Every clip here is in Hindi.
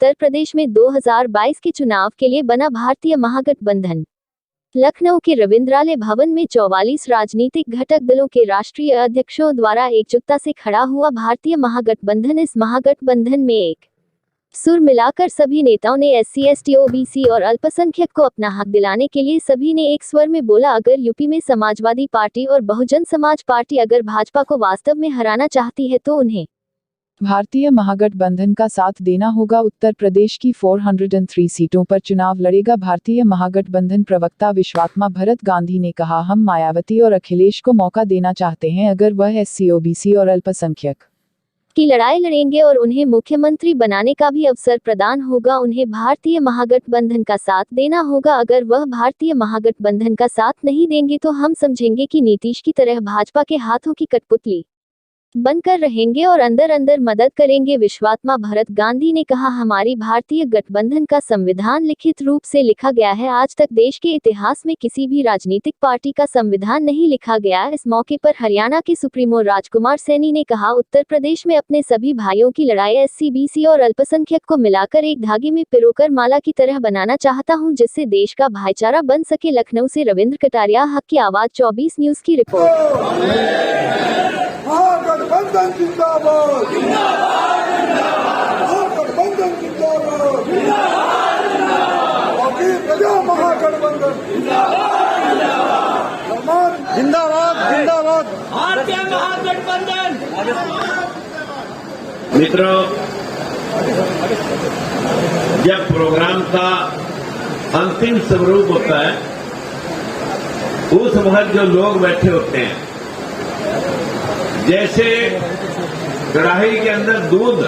उत्तर प्रदेश में 2022 के चुनाव के लिए बना भारतीय महागठबंधन। लखनऊ के रविंद्रालय भवन में 44 राजनीतिक घटक दलों के राष्ट्रीय अध्यक्षों द्वारा एकजुटता से खड़ा हुआ भारतीय महागठबंधन। इस महागठबंधन में एक सुर मिलाकर सभी नेताओं ने SC, ST, OBC और अल्पसंख्यक को अपना हक दिलाने के लिए सभी ने एक स्वर में बोला। अगर यूपी में समाजवादी पार्टी और बहुजन समाज पार्टी अगर भाजपा को वास्तव में हराना चाहती है तो उन्हें भारतीय महागठबंधन का साथ देना होगा। उत्तर प्रदेश की 403 सीटों पर चुनाव लड़ेगा भारतीय महागठबंधन। प्रवक्ता विश्वात्मा भरत गांधी ने कहा, हम मायावती और अखिलेश को मौका देना चाहते हैं। अगर वह SC, OBC और अल्पसंख्यक की लड़ाई लड़ेंगे और उन्हें मुख्यमंत्री बनाने का भी अवसर प्रदान होगा, उन्हें भारतीय महागठबंधन का साथ देना होगा। अगर वह भारतीय महागठबंधन का साथ नहीं देंगे तो हम समझेंगे कि नीतीश की तरह भाजपा के हाथों की कठपुतली बनकर रहेंगे और अंदर अंदर मदद करेंगे। विश्वात्मा भरत गांधी ने कहा, हमारी भारतीय गठबंधन का संविधान लिखित रूप से लिखा गया है। आज तक देश के इतिहास में किसी भी राजनीतिक पार्टी का संविधान नहीं लिखा गया। इस मौके पर हरियाणा के सुप्रीमो राजकुमार सैनी ने कहा, उत्तर प्रदेश में अपने सभी भाइयों की लड़ाई SC, BC और अल्पसंख्यक को मिलाकर एक धागे में पिरोकर माला की तरह बनाना चाहता हूं, जिससे देश का भाईचारा बन सके। लखनऊ से रविंद्र कटारिया, हक की आवाज 24 न्यूज की रिपोर्ट। महागठबंधन जिंदाबाद, महागठबंधन जिंदाबाद, प्रजा महागठबंधन जिंदाबाद, जिंदाबाद, भारतीय महागठबंधन। मित्रों, जब प्रोग्राम का अंतिम स्वरूप होता है उस वक्त जो लोग बैठे होते हैं, जैसे कढ़ाई के अंदर दूध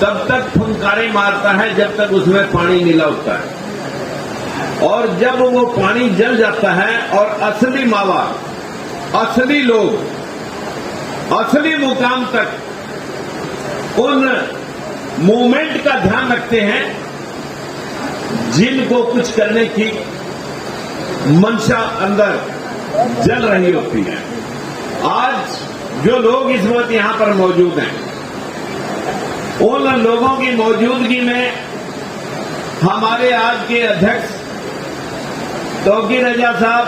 तब तक फुंकारे मारता है जब तक उसमें पानी मिला होता है, और जब वो पानी जल जाता है और असली मावा, असली लोग, असली मुकाम तक उन मूवमेंट का ध्यान रखते हैं जिनको कुछ करने की मंशा अंदर जल रही होती है। आज जो लोग इस वक्त यहां पर मौजूद हैं, उन लोगों की मौजूदगी में हमारे आज के अध्यक्ष तौकीर रजा साहब,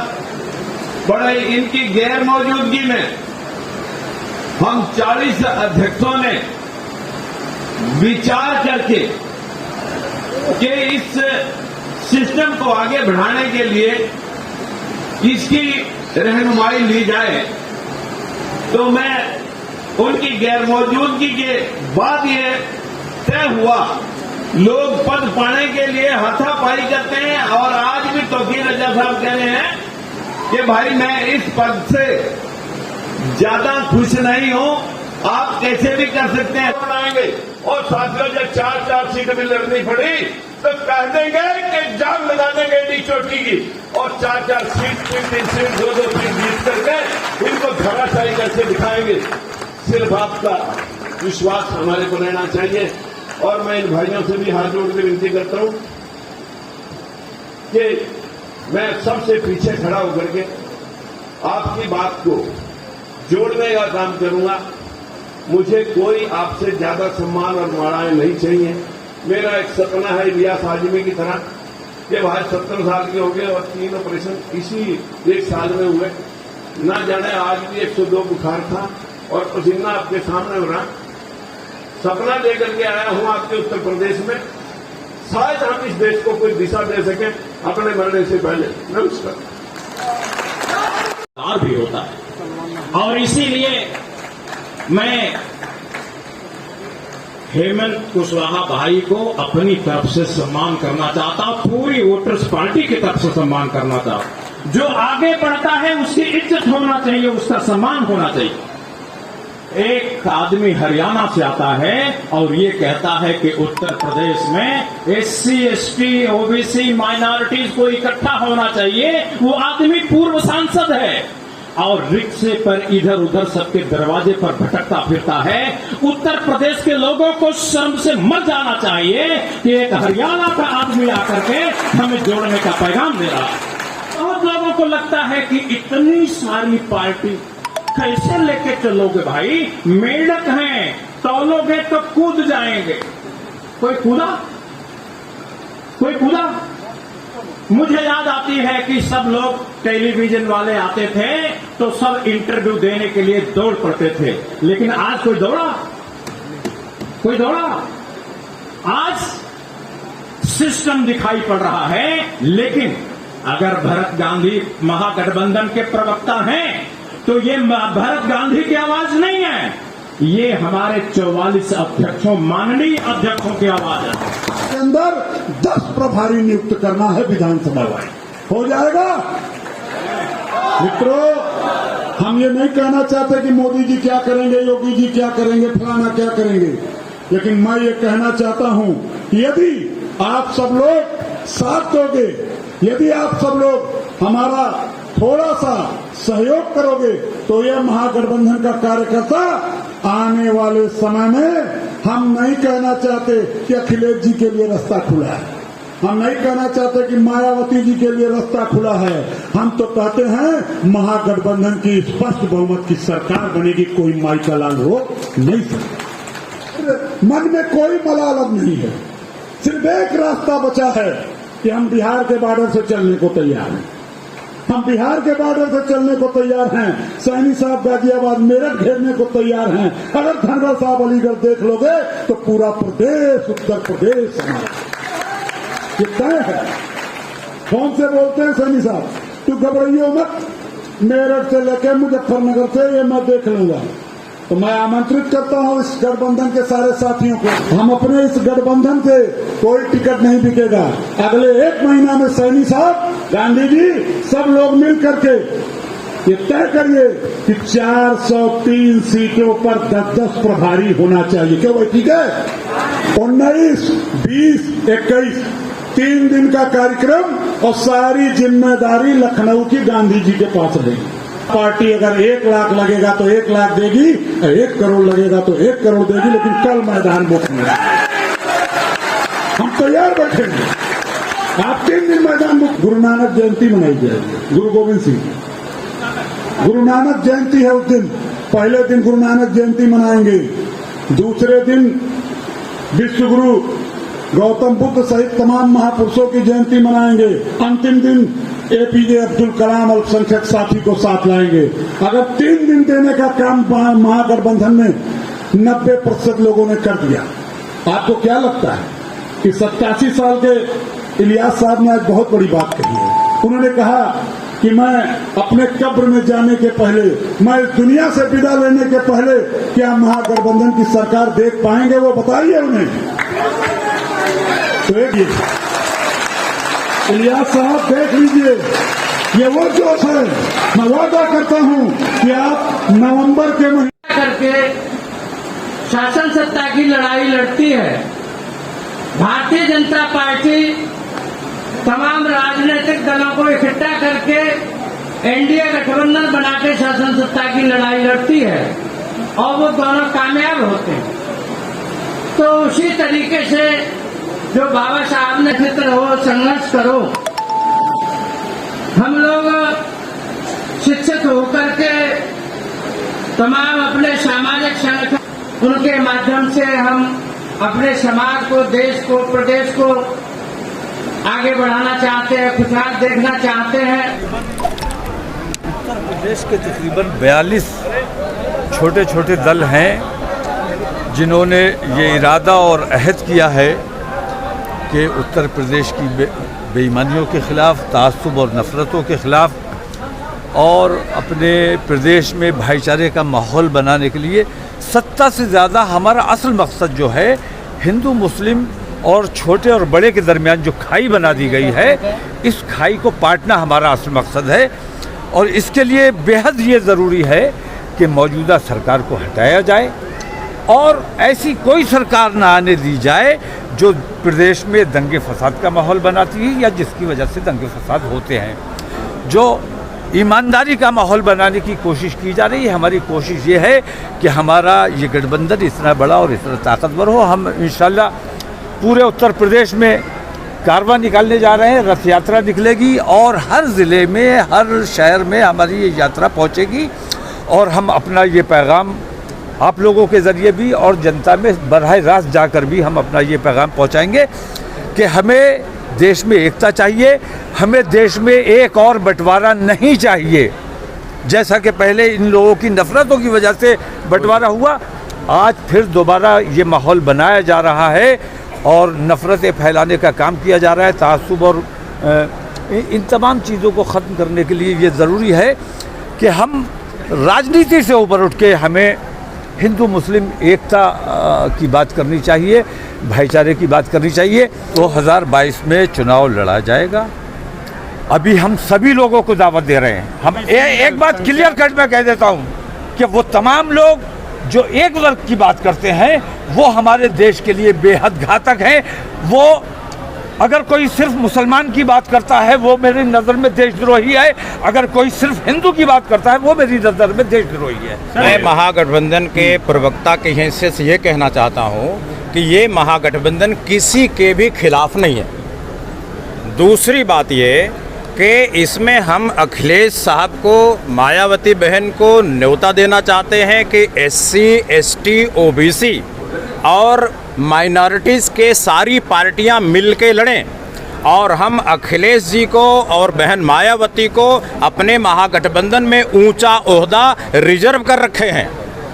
बड़े इनकी गैर मौजूदगी में हम 40 अध्यक्षों ने विचार करके कि इस सिस्टम को आगे बढ़ाने के लिए इसकी रहनुमाई ली जाए, तो मैं उनकी गैर मौजूदगी के बाद ये तय हुआ। लोग पद पाने के लिए हाथापाई करते हैं और आज भी तौकीर रजा साहब कह रहे हैं कि भाई मैं इस पद से ज्यादा खुश नहीं हूं, आप कैसे भी कर सकते हैं बनाएंगे। और साथियों, जब 4-4 सीट भी लड़नी पड़ी तो कह देंगे कि जान लगा देंगे डी चोटी की, और 4-4 सीट, 3-3 सीट, 2-2 सीट जीत करके इनको धराशायी कैसे दिखाएंगे। सिर्फ आपका विश्वास हमारे को रहना चाहिए। और मैं इन भाइयों से भी हाथ जोड़ के विनती करता हूं कि मैं सबसे पीछे खड़ा होकर के आपकी बात को जोड़ने का काम करूंगा। मुझे कोई आपसे ज्यादा सम्मान और माड़ाएं नहीं चाहिए। मेरा एक सपना है इलियास आजमी की तरह कि भाई 70 साल के हो गए और 3 ऑपरेशन इसी 1 साल में हुए। ना जाने आज भी 102 बुखार था और पसीना आपके सामने हो रहा। सपना लेकर के आया हूं आपके उत्तर प्रदेश में, शायद हम इस देश को कोई दिशा दे सकें अपने मरने से पहले। नमस्कार। भी होता है और इसीलिए मैं हेमंत कुशवाहा भाई को अपनी तरफ से सम्मान करना चाहता हूं, पूरी वोटर्स पार्टी की तरफ से सम्मान करना चाहता हूं। जो आगे बढ़ता है उसकी इज्जत होना चाहिए, उसका सम्मान होना चाहिए। एक आदमी हरियाणा से आता है और ये कहता है कि उत्तर प्रदेश में SC, ST, OBC माइनॉरिटीज को इकट्ठा होना चाहिए। वो आदमी पूर्व सांसद है और रिक्शे पर इधर उधर सबके दरवाजे पर भटकता फिरता है। उत्तर प्रदेश के लोगों को शर्म से मर जाना चाहिए कि एक हरियाणा का आदमी आकर के हमें जोड़ने का पैगाम दे रहा है। बहुत लोगों को लगता है कि इतनी सारी पार्टी कैसे लेके चलोगे भाई, मेंढक हैं, तौलोगे तो कूद जाएंगे। कोई कूदा। मुझे याद आती है कि सब लोग टेलीविजन वाले आते थे तो सब इंटरव्यू देने के लिए दौड़ पड़ते थे, लेकिन आज कोई दौड़ा? आज सिस्टम दिखाई पड़ रहा है, लेकिन अगर भरत गांधी महागठबंधन के प्रवक्ता हैं तो ये भरत गांधी की आवाज नहीं है, ये हमारे 44 अध्यक्षों, माननीय अध्यक्षों की आवाज है। के अंदर 10 प्रभारी नियुक्त करना है विधानसभा वाइज। हो जाएगा मित्रों? हम ये नहीं कहना चाहते कि मोदी जी क्या करेंगे, योगी जी क्या करेंगे, फलाना क्या करेंगे, लेकिन मैं ये कहना चाहता हूं कि यदि आप सब लोग साथ दोगे, यदि आप सब लोग हमारा थोड़ा सा सहयोग करोगे, तो यह महागठबंधन का कार्यकर्ता आने वाले समय में, हम नहीं कहना चाहते कि अखिलेश जी के लिए रास्ता खुला है, हम नहीं कहना चाहते कि मायावती जी के लिए रास्ता खुला है, हम तो कहते हैं महागठबंधन की स्पष्ट बहुमत की सरकार बनेगी, कोई माइका लाल हो नहीं सकता। मन में कोई मलाल अब नहीं है, सिर्फ एक रास्ता बचा है कि हम बिहार के बॉर्डर से चलने को तैयार हैं, हम बिहार के बॉर्डर से चलने को तैयार हैं, सैनी साहब गाजियाबाद मेरठ घेरने को तैयार हैं, अगर धनगर साहब अलीगढ़ देख लोगे तो पूरा प्रदेश, उत्तर प्रदेश हमारा, ये तय है। फोन से बोलते हैं सैनी साहब, तू घबराइयो मत, मेरठ से लेकर मुजफ्फरनगर से ये मैं देख लूंगा। तो मैं आमंत्रित करता हूं इस गठबंधन के सारे साथियों को, हम अपने इस गठबंधन से कोई टिकट नहीं बिकेगा। अगले 1 महीना में सैनी साहब, गांधी जी, सब लोग मिल करके ये तय करिए कि 403 सीटों पर 10-10 प्रभारी होना चाहिए। क्यों भाई? ठीक है। 19, 20, 21 3 दिन का कार्यक्रम और सारी जिम्मेदारी लखनऊ की गांधी जी के पास रहेगी। पार्टी अगर 1 लाख लगेगा तो 1 लाख देगी, 1 करोड़ लगेगा तो 1 करोड़ देगी, लेकिन कल मैदान मुक्त में हम तैयार बैठेंगे। आप 3 दिन मैदान मुक्त। गुरु नानक जयंती मनाई जाएगी, गुरु गोविंद सिंह, गुरु नानक जयंती है उस दिन। पहले दिन गुरु नानक जयंती मनाएंगे, दूसरे दिन विश्व गुरु गौतम बुद्ध सहित तमाम महापुरुषों की जयंती मनाएंगे, अंतिम दिन एपीजे अब्दुल कलाम अल्पसंख्यक साथी को साथ लाएंगे। अगर 3 दिन देने का काम महागठबंधन में 90% लोगों ने कर दिया, आपको क्या लगता है कि 87 साल के इलियास साहब ने आज बहुत बड़ी बात कही है। उन्होंने कहा कि मैं अपने कब्र में जाने के पहले, मैं इस दुनिया से विदा लेने के पहले क्या महागठबंधन की सरकार देख पाएंगे, वो बताइए उन्हें। तो एक इलियास साहब देख लीजिए, ये वो जोश है। मैं वादा करता हूं कि आप नवंबर के महीने करके शासन सत्ता की लड़ाई लड़ती है। भारतीय जनता पार्टी तमाम राजनीतिक दलों को इकट्ठा करके एनडीए गठबंधन बना के शासन सत्ता की लड़ाई लड़ती है और वो दोनों कामयाब होते हैं। तो उसी तरीके से जो बाबा साहब ने फिक्र हो, संघर्ष करो, हम लोग शिक्षित होकर के तमाम अपने सामाजिक संगठन, उनके माध्यम से हम अपने समाज को, देश को, प्रदेश को आगे बढ़ाना चाहते हैं, खुशहाल देखना चाहते हैं। उत्तर प्रदेश के तकरीबन 42 छोटे छोटे दल हैं जिन्होंने ये इरादा और अहद किया है कि उत्तर प्रदेश की बेईमानियों के ख़िलाफ़, तासुब और नफ़रतों के ख़िलाफ़ और अपने प्रदेश में भाईचारे का माहौल बनाने के लिए सत्ता से ज़्यादा हमारा असल मकसद जो है, हिंदू मुस्लिम और छोटे और बड़े के दरमियान जो खाई बना दी गई है, इस खाई को पाटना हमारा असल मकसद है। और इसके लिए बेहद ये ज़रूरी है कि मौजूदा सरकार को हटाया जाए और ऐसी कोई सरकार ना आने दी जाए जो प्रदेश में दंगे फसाद का माहौल बनाती है या जिसकी वजह से दंगे फसाद होते हैं। जो ईमानदारी का माहौल बनाने की कोशिश की जा रही है, हमारी कोशिश ये है कि हमारा ये गठबंधन इतना बड़ा और इतना ताकतवर हो। हम इंशाल्लाह पूरे उत्तर प्रदेश में कारवां निकालने जा रहे हैं, रथ यात्रा निकलेगी और हर ज़िले में, हर शहर में हमारी ये यात्रा पहुंचेगी और हम अपना ये पैगाम आप लोगों के ज़रिए भी और जनता में बराह रास्त जाकर भी हम अपना ये पैगाम पहुंचाएंगे कि हमें देश में एकता चाहिए, हमें देश में एक और बंटवारा नहीं चाहिए। जैसा कि पहले इन लोगों की नफ़रतों की वजह से बंटवारा हुआ, आज फिर दोबारा ये माहौल बनाया जा रहा है और नफ़रतें फैलाने का काम किया जा रहा है। तासुब और इन तमाम चीज़ों को ख़त्म करने के लिए ये ज़रूरी है कि हम राजनीति से ऊपर उठ के हमें हिंदू मुस्लिम एकता की बात करनी चाहिए, भाईचारे की बात करनी चाहिए। 2022 में चुनाव लड़ा जाएगा। अभी हम सभी लोगों को दावत दे रहे हैं। हम एक बात क्लियर कट में कह देता हूँ कि वो तमाम लोग जो एक वर्ग की बात करते हैं वो हमारे देश के लिए बेहद घातक हैं। वो अगर कोई सिर्फ मुसलमान की बात करता है वो मेरी नज़र में देशद्रोही है, अगर कोई सिर्फ हिंदू की बात करता है वो मेरी नज़र में देशद्रोही है। मैं महागठबंधन के प्रवक्ता की हैसियत से ये कहना चाहता हूँ कि ये महागठबंधन किसी के भी खिलाफ नहीं है। दूसरी बात ये कि इसमें हम अखिलेश साहब को, मायावती बहन को न्योता देना चाहते हैं कि SC, ST, OBC और माइनॉरिटीज़ के सारी पार्टियां मिल के लड़ें और हम अखिलेश जी को और बहन मायावती को अपने महागठबंधन में ऊंचा ओहदा रिजर्व कर रखे हैं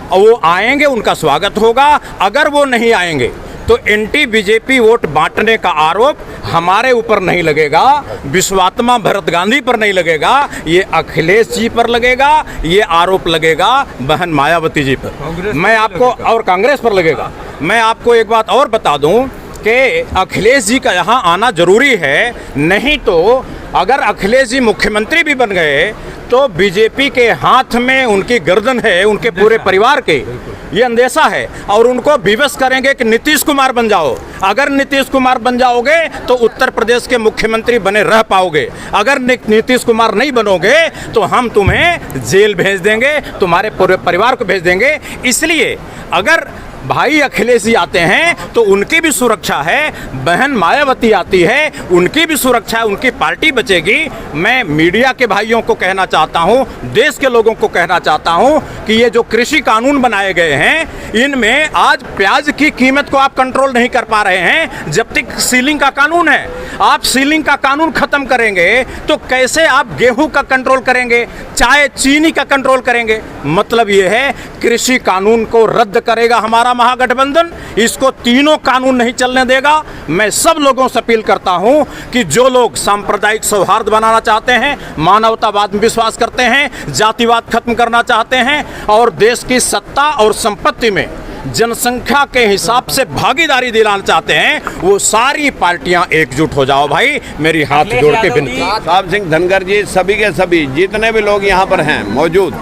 और वो आएंगे, उनका स्वागत होगा। अगर वो नहीं आएंगे तो एंटी बीजेपी वोट बांटने का आरोप हमारे ऊपर नहीं लगेगा, विश्वात्मा भरत गांधी पर नहीं लगेगा, ये अखिलेश जी पर लगेगा, ये आरोप लगेगा बहन मायावती जी पर, मैं आपको, और कांग्रेस पर लगेगा। मैं आपको एक बात और बता दूं कि अखिलेश जी का यहाँ आना जरूरी है, नहीं तो अगर अखिलेश जी मुख्यमंत्री भी बन गए तो बीजेपी के हाथ में उनकी गर्दन है, उनके पूरे परिवार के, ये अंदेशा है और उनको विवश करेंगे कि नीतीश कुमार बन जाओ। अगर नीतीश कुमार बन जाओगे तो उत्तर प्रदेश के मुख्यमंत्री बने रह पाओगे, अगर नीतीश कुमार नहीं बनोगे तो हम तुम्हें जेल भेज देंगे, तुम्हारे पूरे परिवार को भेज देंगे। इसलिए अगर भाई अखिलेश जी आते हैं तो उनकी भी सुरक्षा है, बहन मायावती आती है उनकी भी सुरक्षा है, उनकी पार्टी बचेगी। मैं मीडिया के भाइयों को कहना चाहता हूं, देश के लोगों को कहना चाहता हूं कि ये जो कृषि कानून बनाए गए हैं इनमें आज प्याज की कीमत को आप कंट्रोल नहीं कर पा रहे हैं, जब तक सीलिंग का कानून है। आप सीलिंग का कानून खत्म करेंगे तो कैसे आप गेहूं का कंट्रोल करेंगे, चाय चीनी का कंट्रोल करेंगे? मतलब ये है कृषि कानून को रद्द करेगा हमारा महागठबंधन, इसको तीनों कानून नहीं चलने देगा। मैं सब लोगों से अपील करता हूं कि जो लोग सांप्रदायिक सौहार्द बनाना चाहते हैं, मानवतावाद में विश्वास करते हैं, जातिवाद खत्म करना चाहते हैं और देश की सत्ता और संपत्ति में जनसंख्या के हिसाब से भागीदारी दिलाना चाहते हैं, वो सारी पार्टियां एकजुट हो जाओ भाई, मेरी हाथ जोड़ के विनती। साहब सिंह धनगर जी, सभी के सभी जितने भी लोग यहाँ पर हैं मौजूद,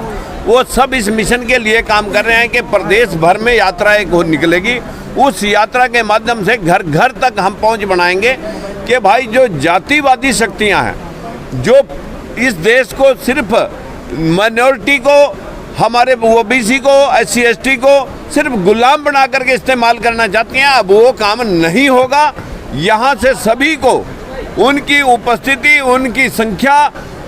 वो सब इस मिशन के लिए काम कर रहे हैं कि प्रदेश भर में यात्रा एक निकलेगी। उस यात्रा के माध्यम से घर घर तक हम पहुंच बनाएंगे कि भाई जो जातिवादी शक्तियां हैं, जो इस देश को सिर्फ माइनॉरिटी को, हमारे OBC को, SC ST को सिर्फ गुलाम बना करके इस्तेमाल करना चाहती हैं, अब वो काम नहीं होगा। यहाँ से सभी को उनकी उपस्थिति, उनकी संख्या,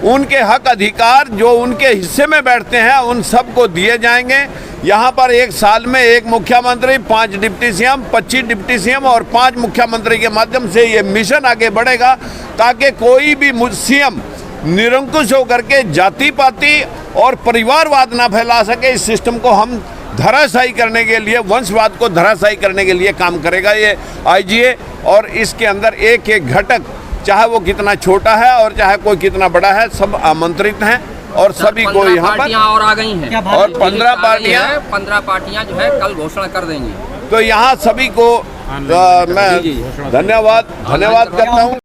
उनके हक अधिकार जो उनके हिस्से में बैठते हैं उन सबको दिए जाएंगे। यहाँ पर एक साल में एक मुख्यमंत्री, 5 डिप्टी CM, 25 डिप्टी CM और 5 मुख्यमंत्री के माध्यम से ये मिशन आगे बढ़ेगा ताकि कोई भी CM निरंकुश होकर के जाति पाति और परिवारवाद ना फैला सके। इस सिस्टम को हम धराशायी करने के लिए, वंशवाद को धराशायी करने के लिए काम करेगा ये IGA। और इसके अंदर एक एक घटक, चाहे वो कितना छोटा है और चाहे कोई कितना बड़ा है, सब आमंत्रित हैं और सभी को यहाँ पर और आ गई हैं और 15 पार्टियां जो है कल घोषणा कर देंगी। तो यहाँ सभी को मैं धन्यवाद करता हूँ।